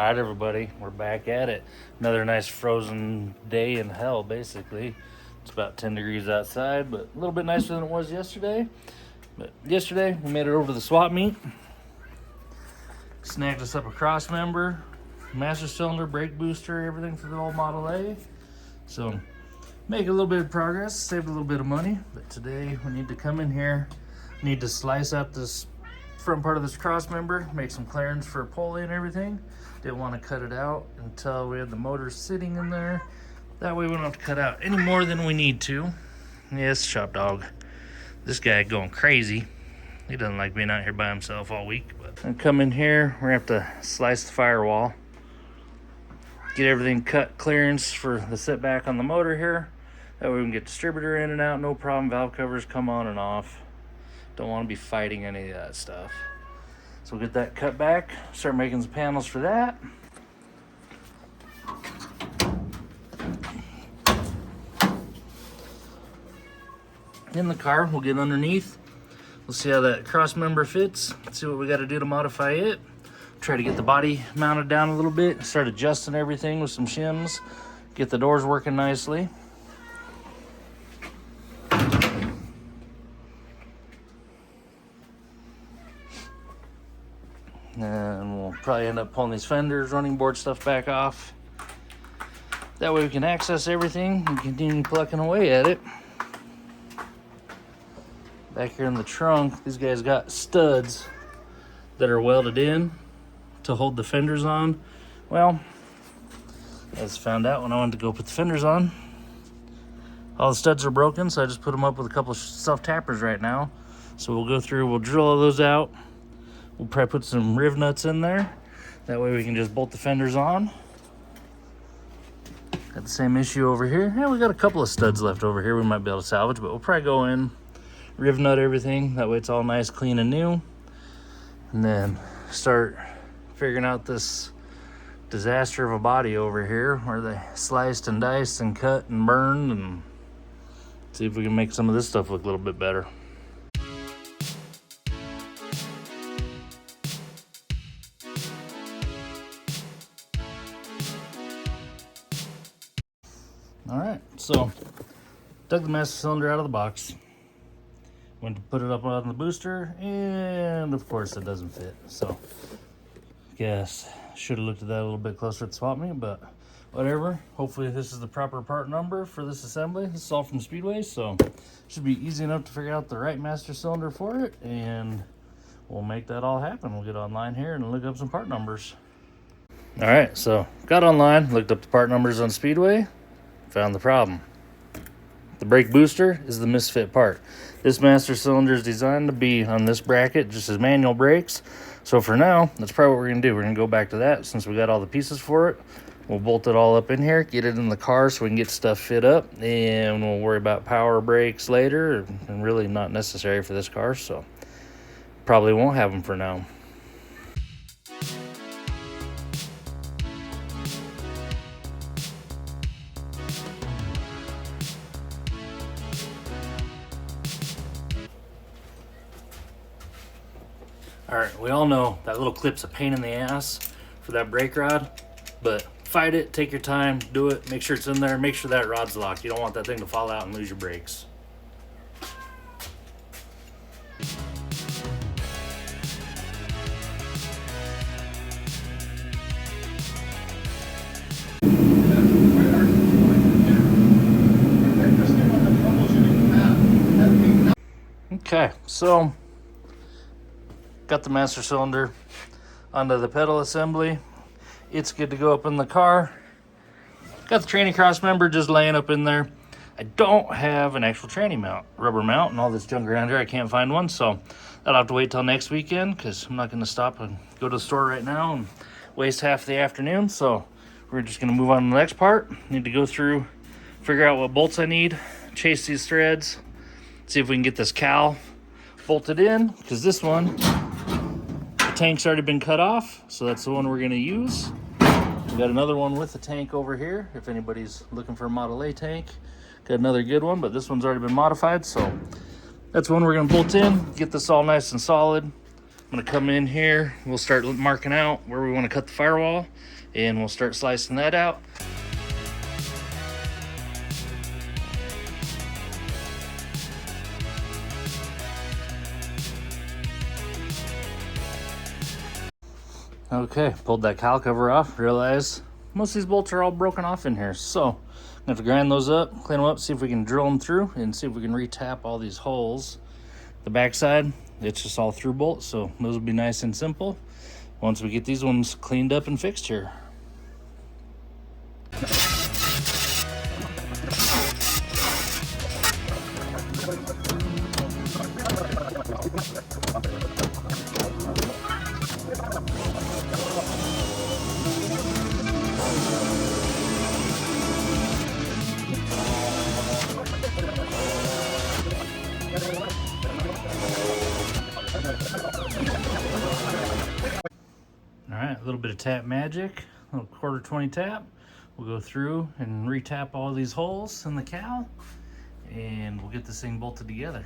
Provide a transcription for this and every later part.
Alright everybody, we're back at it. Another nice frozen day in hell, basically. It's about 10 degrees outside, but a little bit nicer than it was yesterday. But yesterday, we made it over to the swap meet. Snagged us up a cross member, master cylinder, brake booster, everything for the old Model A. So, make a little bit of progress, saved a little bit of money. But today, we need to come in here, need to slice out this front part of this cross member, make some clearance for a pulley and everything. Didn't want to cut it out until we had the motor sitting in there. That way we don't have to cut out any more than we need to. Yes, Shop Dog. This guy going crazy. He doesn't like being out here by himself all week. But and come in here, we're gonna have to slice the firewall. Get everything cut, clearance for the setback on the motor here. That way we can get distributor in and out, no problem. Valve covers come on and off. Don't want to be fighting any of that stuff. So we'll get that cut back, start making some panels for that. In the car, we'll get underneath. We'll see how that cross member fits. See what we got to do to modify it. Try to get the body mounted down a little bit. Start adjusting everything with some shims. Get the doors working nicely. And we'll probably end up pulling these fenders, running board stuff back off. That way we can access everything and continue plucking away at it. Back here in the trunk, these guys got studs that are welded in to hold the fenders on. Well, as found out when I went to go put the fenders on, all the studs are broken, so I just put them up with a couple of self-tappers right now. So we'll go through, we'll drill all those out. We'll probably put some riv nuts in there. That way we can just bolt the fenders on. Got the same issue over here. Yeah, we got a couple of studs left over here we might be able to salvage, but we'll probably go in, riv nut everything. That way it's all nice, clean, and new. And then start figuring out this disaster of a body over here where they sliced and diced and cut and burned, and see if we can make some of this stuff look a little bit better. Alright, so dug the master cylinder out of the box. Went to put it up on the booster, and of course it doesn't fit. So, guess should have looked at that a little bit closer at the swap meet, but whatever. Hopefully this is the proper part number for this assembly. This is all from Speedway, so should be easy enough to figure out the right master cylinder for it, and we'll make that all happen. We'll get online here and look up some part numbers. Alright, so got online, looked up the part numbers on Speedway. Found the problem. The brake booster is the misfit part. This master cylinder is designed to be on this bracket just as manual brakes. So for now, that's probably what we're going to do. We're going to go back to that since we got all the pieces for it. We'll bolt it all up in here, get it in the car so we can get stuff fit up, and we'll worry about power brakes later, and really not necessary for this car, so probably won't have them for now. Alright, we all know that little clip's a pain in the ass for that brake rod, but fight it, take your time, do it, make sure it's in there, make sure that rod's locked. You don't want that thing to fall out and lose your brakes. Okay, so got the master cylinder onto the pedal assembly. It's good to go up in the car. Got the tranny cross member just laying up in there. I don't have an actual tranny mount, rubber mount, and all this junk around here. I can't find one, so I'll have to wait till next weekend because I'm not going to stop and go to the store right now and waste half the afternoon. So we're just going to move on to the next part. Need to go through, figure out what bolts I need, chase these threads, see if we can get this cowl bolted in, because this one, the tank's already been cut off, so that's the one we're going to use. We got another one with the tank over here if anybody's looking for a Model A tank. Got another good one, but this one's already been modified, so that's one we're going to bolt in, get this all nice and solid. I'm going to come in here, we'll start marking out where we want to cut the firewall, and we'll start slicing that out. Okay, pulled that cowl cover off, realized most of these bolts are all broken off in here. So I'm gonna have to grind those up, clean them up, see if we can drill them through and see if we can re-tap all these holes. The backside, it's just all through bolts, so those will be nice and simple once we get these ones cleaned up and fixed here. Alright, a little bit of tap magic, a little 1/4-20 tap. We'll go through and re-tap all these holes in the cowl, and we'll get this thing bolted together.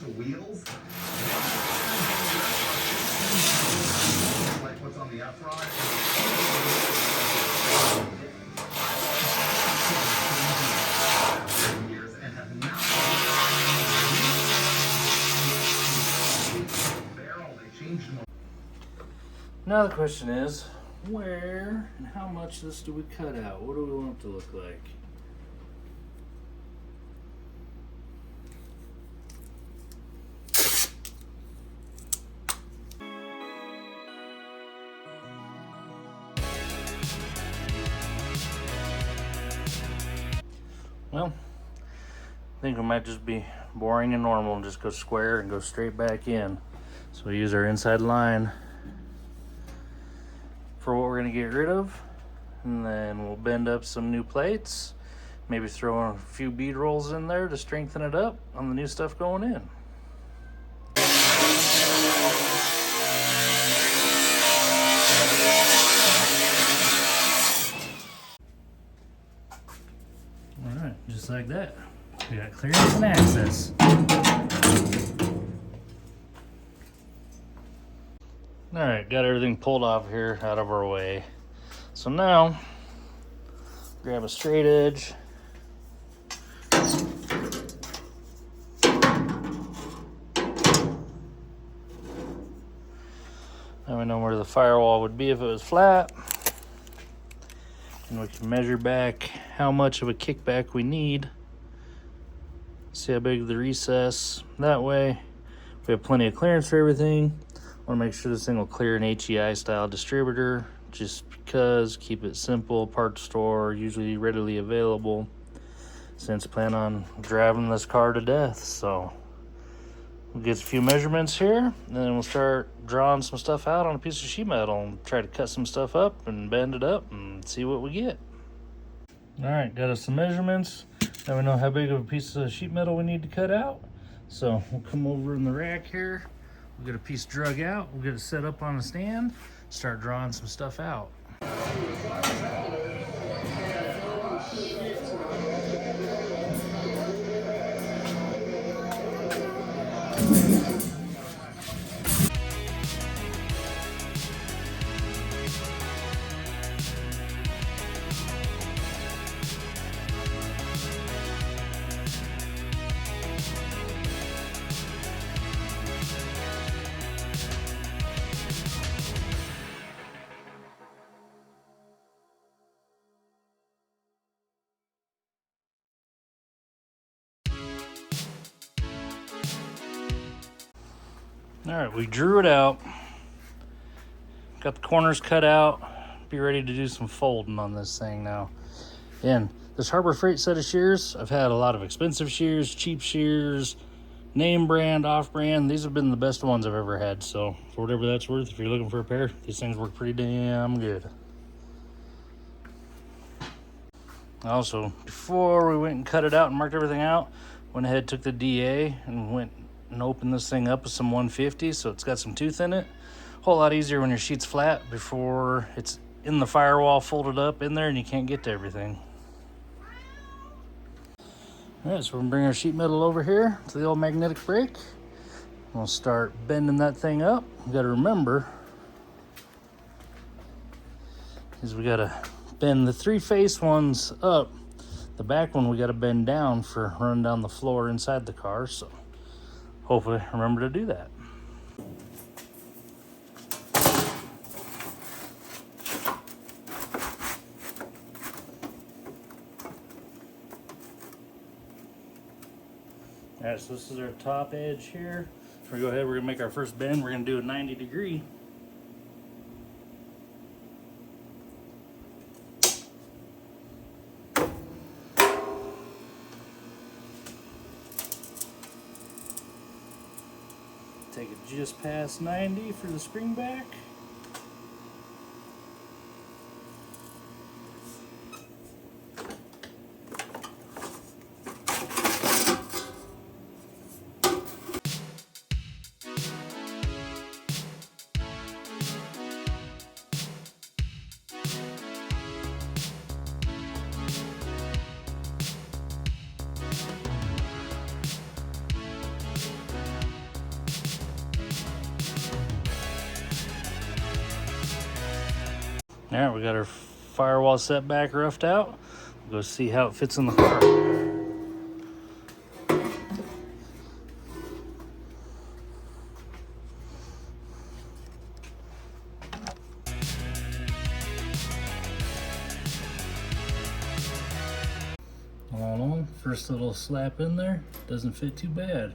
The wheels, like what's on the F-Rod. Years and have not barrel. They changed them. Now the question is, where and how much of this do we cut out? What do we want it to look like? Well, I think it might just be boring and normal and just go square and go straight back in. So we use our inside line for what we're going to get rid of, and then we'll bend up some new plates, maybe throw in a few bead rolls in there to strengthen it up on the new stuff going in. Alright, just like that. We got clearance and access. Alright, got everything pulled off here out of our way. So now, grab a straight edge. Now we know where the firewall would be if it was flat. And we can measure back how much of a kickback we need. See how big the recess. That way, we have plenty of clearance for everything. Want to make sure this thing will clear an HEI style distributor, just because. Keep it simple, part store, usually readily available, since I plan on driving this car to death. So we'll get a few measurements here, and then we'll start drawing some stuff out on a piece of sheet metal and try to cut some stuff up and bend it up and see what we get. All right, got us some measurements. Now we know how big of a piece of sheet metal we need to cut out. So we'll come over in the rack here. We'll get a piece drug out. We'll get it set up on a stand. Start drawing some stuff out. All right, we drew it out. Got the corners cut out. Be ready to do some folding on this thing now. And this Harbor Freight set of shears, I've had a lot of expensive shears, cheap shears, name brand, off brand. These have been the best ones I've ever had. So for whatever that's worth, if you're looking for a pair, these things work pretty damn good. Also, before we went and cut it out and marked everything out, went ahead, took the DA and went and opened this thing up with some 150, so it's got some tooth in it. Whole lot easier when your sheet's flat before it's in the firewall folded up in there and you can't get to everything. All right, so we're gonna bring our sheet metal over here to the old magnetic brake. We'll start bending that thing up. We gotta remember is we gotta bend the 3-face ones up. The back one we gotta bend down for running down the floor inside the car, so hopefully remember to do that. All right, so this is our top edge here. We're gonna go ahead, we're gonna make our first bend. We're gonna do a 90-degree. Take it just past 90 for the spring back. All right, we got our firewall setback roughed out. We'll go see how it fits in the car. All in all, first little slap in there, doesn't fit too bad.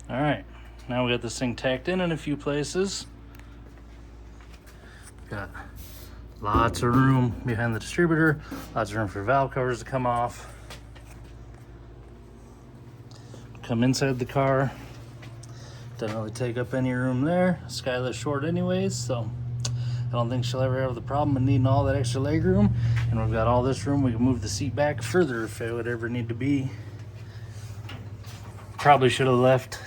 All right, now we got this thing tacked in a few places. Got lots of room behind the distributor, lots of room for valve covers to come off. Come inside the car, doesn't really take up any room there. Skyla's short anyways, so I don't think she'll ever have the problem of needing all that extra leg room. And we've got all this room, we can move the seat back further if it would ever need to be. Probably should have left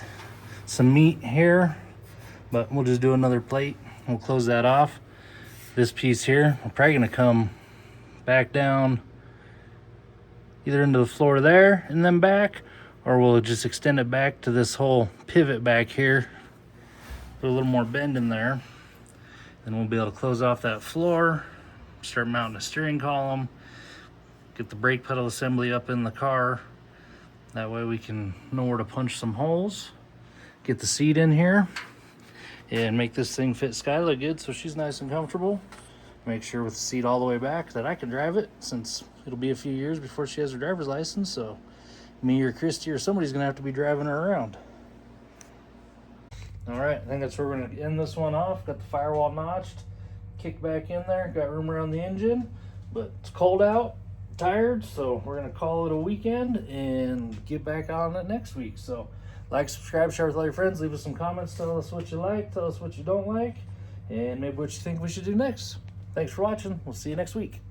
some meat here, but we'll just do another plate. We'll close that off. This piece here, we're probably gonna come back down either into the floor there and then back, or we'll just extend it back to this whole pivot back here. Put a little more bend in there. Then we'll be able to close off that floor, start mounting a steering column, get the brake pedal assembly up in the car. That way we can know where to punch some holes, get the seat in here, and make this thing fit Skyla good so she's nice and comfortable. Make sure with the seat all the way back that I can drive it, since it'll be a few years before she has her driver's license, so me or Christy or somebody's gonna have to be driving her around. All right, I think that's where we're gonna end this one off. Got the firewall notched, kicked back in there, got room around the engine, but it's cold out, tired, so we're gonna call it a weekend and get back on it next week. So like, subscribe, share with all your friends, leave us some comments, tell us what you like, tell us what you don't like, and maybe what you think we should do next. Thanks for watching. We'll see you next week.